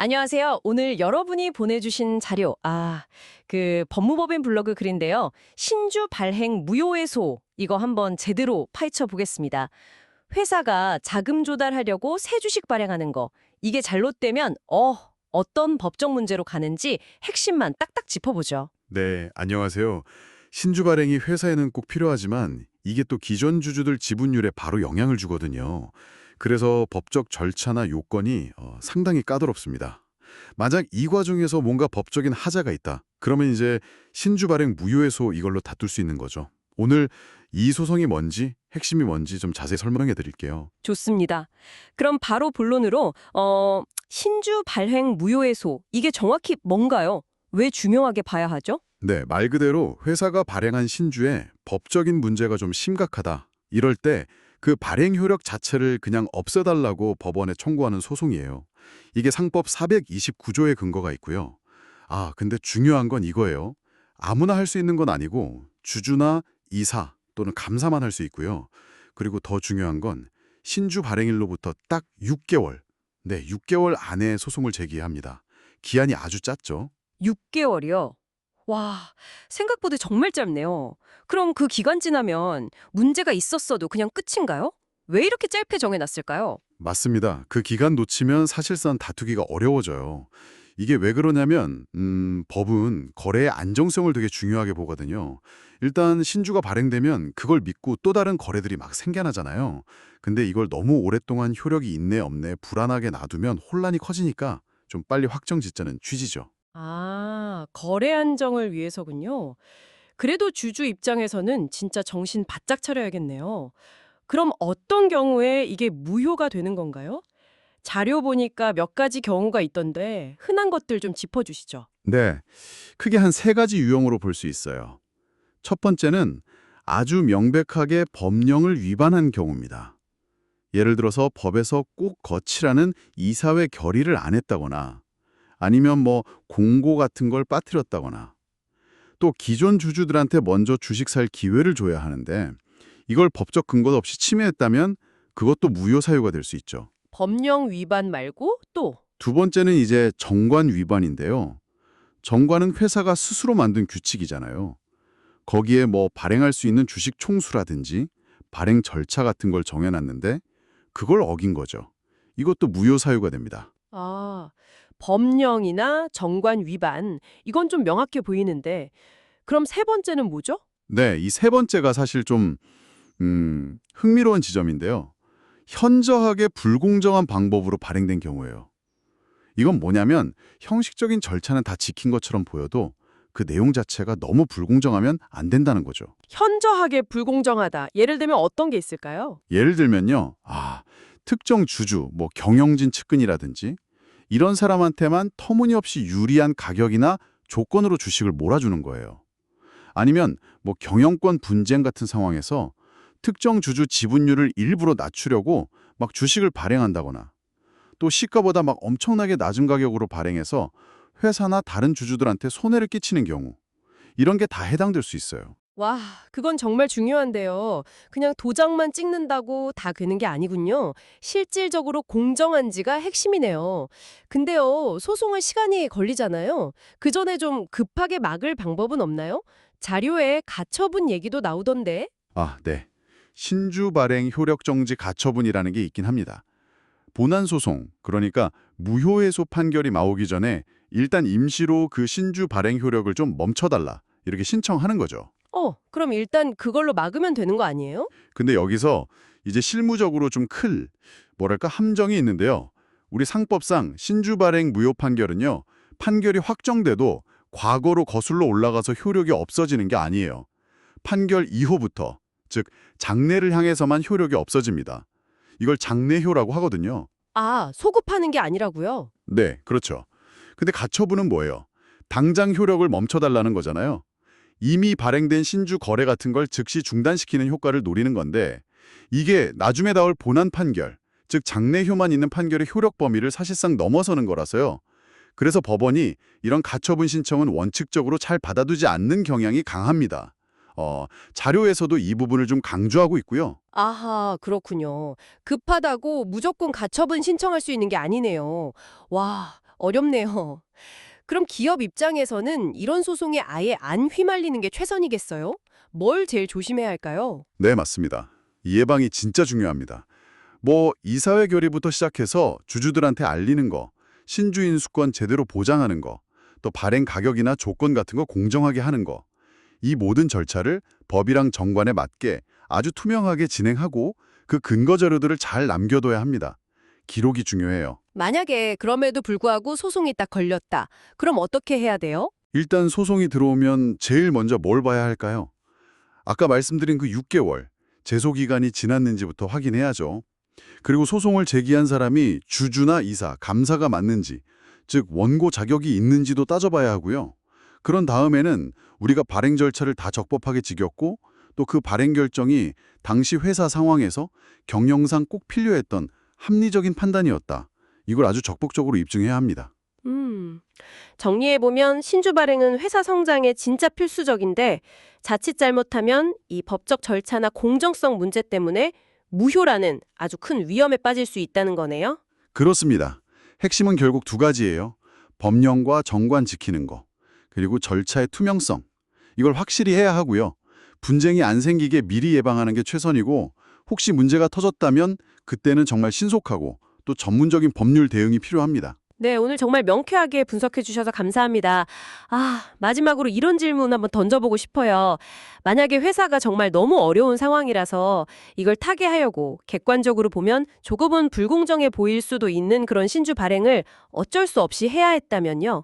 안녕하세요. 오늘 여러분이 보내주신 자료, 법무법인 블로그 글인데요. 신주 발행 무효회소, 이거 한번 제대로 파헤쳐 보겠습니다. 회사가 자금 조달하려고 새 주식 발행하는 거, 이게 잘못되면, 어떤 법적 문제로 가는지 핵심만 딱딱 짚어보죠. 네, 안녕하세요. 신주 발행이 회사에는 꼭 필요하지만 이게 또 기존 주주들 지분율에 바로 영향을 주거든요. 그래서 법적 절차나 요건이 상당히 까다롭습니다. 만약 이 과정에서 뭔가 법적인 하자가 있다. 그러면 이제 신주 발행 무효회소 이걸로 다툴 수 있는 거죠. 오늘 이 소송이 뭔지, 핵심이 뭔지 좀 자세히 설명해 드릴게요. 좋습니다. 그럼 바로 본론으로, 신주 발행 무효회소, 이게 정확히 뭔가요? 왜 중요하게 봐야 하죠? 네, 말 그대로 회사가 발행한 신주에 법적인 문제가 좀 심각하다. 이럴 때 그 발행 효력 자체를 그냥 없애달라고 법원에 청구하는 소송이에요. 이게 상법 429조의 근거가 있고요. 근데 중요한 건 이거예요. 아무나 할 수 있는 건 아니고 주주나 이사 또는 감사만 할 수 있고요. 그리고 더 중요한 건 신주 발행일로부터 딱 6개월, 6개월 안에 소송을 제기합니다. 기한이 아주 짧죠. 6개월이요? 와, 생각보다 정말 짧네요. 그럼 그 기간 지나면 문제가 있었어도 그냥 끝인가요? 왜 이렇게 짧게 정해놨을까요? 맞습니다. 그 기간 놓치면 사실상 다투기가 어려워져요. 이게 왜 그러냐면 법은 거래의 안정성을 되게 중요하게 보거든요. 일단 신주가 발행되면 그걸 믿고 또 다른 거래들이 막 생겨나잖아요. 근데 이걸 너무 오랫동안 효력이 있네 없네 불안하게 놔두면 혼란이 커지니까 좀 빨리 확정 짓자는 취지죠. 거래 안정을 위해서군요. 그래도 주주 입장에서는 진짜 정신 바짝 차려야겠네요. 그럼 어떤 경우에 이게 무효가 되는 건가요? 자료 보니까 몇 가지 경우가 있던데 흔한 것들 좀 짚어주시죠. 네, 크게 한 세 가지 유형으로 볼 수 있어요. 첫 번째는 아주 명백하게 법령을 위반한 경우입니다. 예를 들어서 법에서 꼭 거치라는 이사회 결의를 안 했다거나 아니면 공고 같은 걸 빠뜨렸다거나 또 기존 주주들한테 먼저 주식 살 기회를 줘야 하는데 이걸 법적 근거 없이 침해했다면 그것도 무효 사유가 될 수 있죠. 법령 위반 말고 또 두 번째는 이제 정관 위반인데요. 정관은 회사가 스스로 만든 규칙이잖아요. 거기에 발행할 수 있는 주식 총수라든지 발행 절차 같은 걸 정해놨는데 그걸 어긴 거죠. 이것도 무효 사유가 됩니다. 아, 법령이나 정관 위반, 이건 좀 명확해 보이는데, 그럼 세 번째는 뭐죠? 네, 이 세 번째가 사실 좀 흥미로운 지점인데요. 현저하게 불공정한 방법으로 발행된 경우예요. 이건 뭐냐면 형식적인 절차는 다 지킨 것처럼 보여도 그 내용 자체가 너무 불공정하면 안 된다는 거죠. 현저하게 불공정하다. 예를 들면 어떤 게 있을까요? 예를 들면요. 특정 주주, 경영진 측근이라든지 이런 사람한테만 터무니없이 유리한 가격이나 조건으로 주식을 몰아주는 거예요. 아니면 경영권 분쟁 같은 상황에서 특정 주주 지분율을 일부러 낮추려고 막 주식을 발행한다거나 또 시가보다 막 엄청나게 낮은 가격으로 발행해서 회사나 다른 주주들한테 손해를 끼치는 경우 이런 게 다 해당될 수 있어요. 와, 그건 정말 중요한데요. 그냥 도장만 찍는다고 다 되는 게 아니군요. 실질적으로 공정한지가 핵심이네요. 근데요, 소송할 시간이 걸리잖아요. 그 전에 좀 급하게 막을 방법은 없나요? 자료에 가처분 얘기도 나오던데. 네. 신주 발행 효력 정지 가처분이라는 게 있긴 합니다. 본안 소송, 그러니까 무효해소 판결이 나오기 전에 일단 임시로 그 신주 발행 효력을 좀 멈춰달라 이렇게 신청하는 거죠. 그럼 일단 그걸로 막으면 되는 거 아니에요? 근데 여기서 이제 실무적으로 좀 함정이 있는데요. 우리 상법상 신주 발행 무효 판결은요. 판결이 확정돼도 과거로 거슬러 올라가서 효력이 없어지는 게 아니에요. 판결 이후부터, 즉 장래를 향해서만 효력이 없어집니다. 이걸 장래효라고 하거든요. 소급하는 게 아니라고요? 네, 그렇죠. 근데 가처분은 뭐예요? 당장 효력을 멈춰달라는 거잖아요. 이미 발행된 신주 거래 같은 걸 즉시 중단시키는 효과를 노리는 건데 이게 나중에 나올 본안 판결, 즉 장래효만 있는 판결의 효력 범위를 사실상 넘어서는 거라서요. 그래서 법원이 이런 가처분 신청은 원칙적으로 잘 받아두지 않는 경향이 강합니다. 자료에서도 이 부분을 좀 강조하고 있고요. 아하, 그렇군요. 급하다고 무조건 가처분 신청할 수 있는 게 아니네요. 와, 어렵네요. 그럼 기업 입장에서는 이런 소송에 아예 안 휘말리는 게 최선이겠어요? 뭘 제일 조심해야 할까요? 네, 맞습니다. 이 예방이 진짜 중요합니다. 뭐 이사회 결의부터 시작해서 주주들한테 알리는 거, 신주 인수권 제대로 보장하는 거, 또 발행 가격이나 조건 같은 거 공정하게 하는 거. 이 모든 절차를 법이랑 정관에 맞게 아주 투명하게 진행하고 그 근거 자료들을 잘 남겨둬야 합니다. 기록이 중요해요. 만약에 그럼에도 불구하고 소송이 딱 걸렸다. 그럼 어떻게 해야 돼요? 일단 소송이 들어오면 제일 먼저 뭘 봐야 할까요? 아까 말씀드린 그 6개월, 제소 기간이 지났는지부터 확인해야죠. 그리고 소송을 제기한 사람이 주주나 이사, 감사가 맞는지, 즉 원고 자격이 있는지도 따져봐야 하고요. 그런 다음에는 우리가 발행 절차를 다 적법하게 지켰고 또 그 발행 결정이 당시 회사 상황에서 경영상 꼭 필요했던 합리적인 판단이었다. 이걸 아주 적극적으로 입증해야 합니다. 정리해보면 신주 발행은 회사 성장에 진짜 필수적인데 자칫 잘못하면 이 법적 절차나 공정성 문제 때문에 무효라는 아주 큰 위험에 빠질 수 있다는 거네요. 그렇습니다. 핵심은 결국 두 가지예요. 법령과 정관 지키는 거, 그리고 절차의 투명성. 이걸 확실히 해야 하고요. 분쟁이 안 생기게 미리 예방하는 게 최선이고 혹시 문제가 터졌다면 그때는 정말 신속하고 또 전문적인 법률 대응이 필요합니다. 네, 오늘 정말 명쾌하게 분석해 주셔서 감사합니다. 마지막으로 이런 질문 한번 던져보고 싶어요. 만약에 회사가 정말 너무 어려운 상황이라서 이걸 타개하려고 객관적으로 보면 조금은 불공정해 보일 수도 있는 그런 신주 발행을 어쩔 수 없이 해야 했다면요.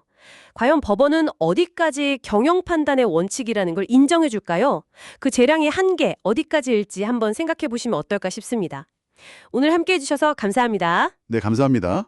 과연 법원은 어디까지 경영 판단의 원칙이라는 걸 인정해 줄까요? 그 재량의 한계 어디까지일지 한번 생각해 보시면 어떨까 싶습니다. 오늘 함께 해주셔서 감사합니다. 네, 감사합니다.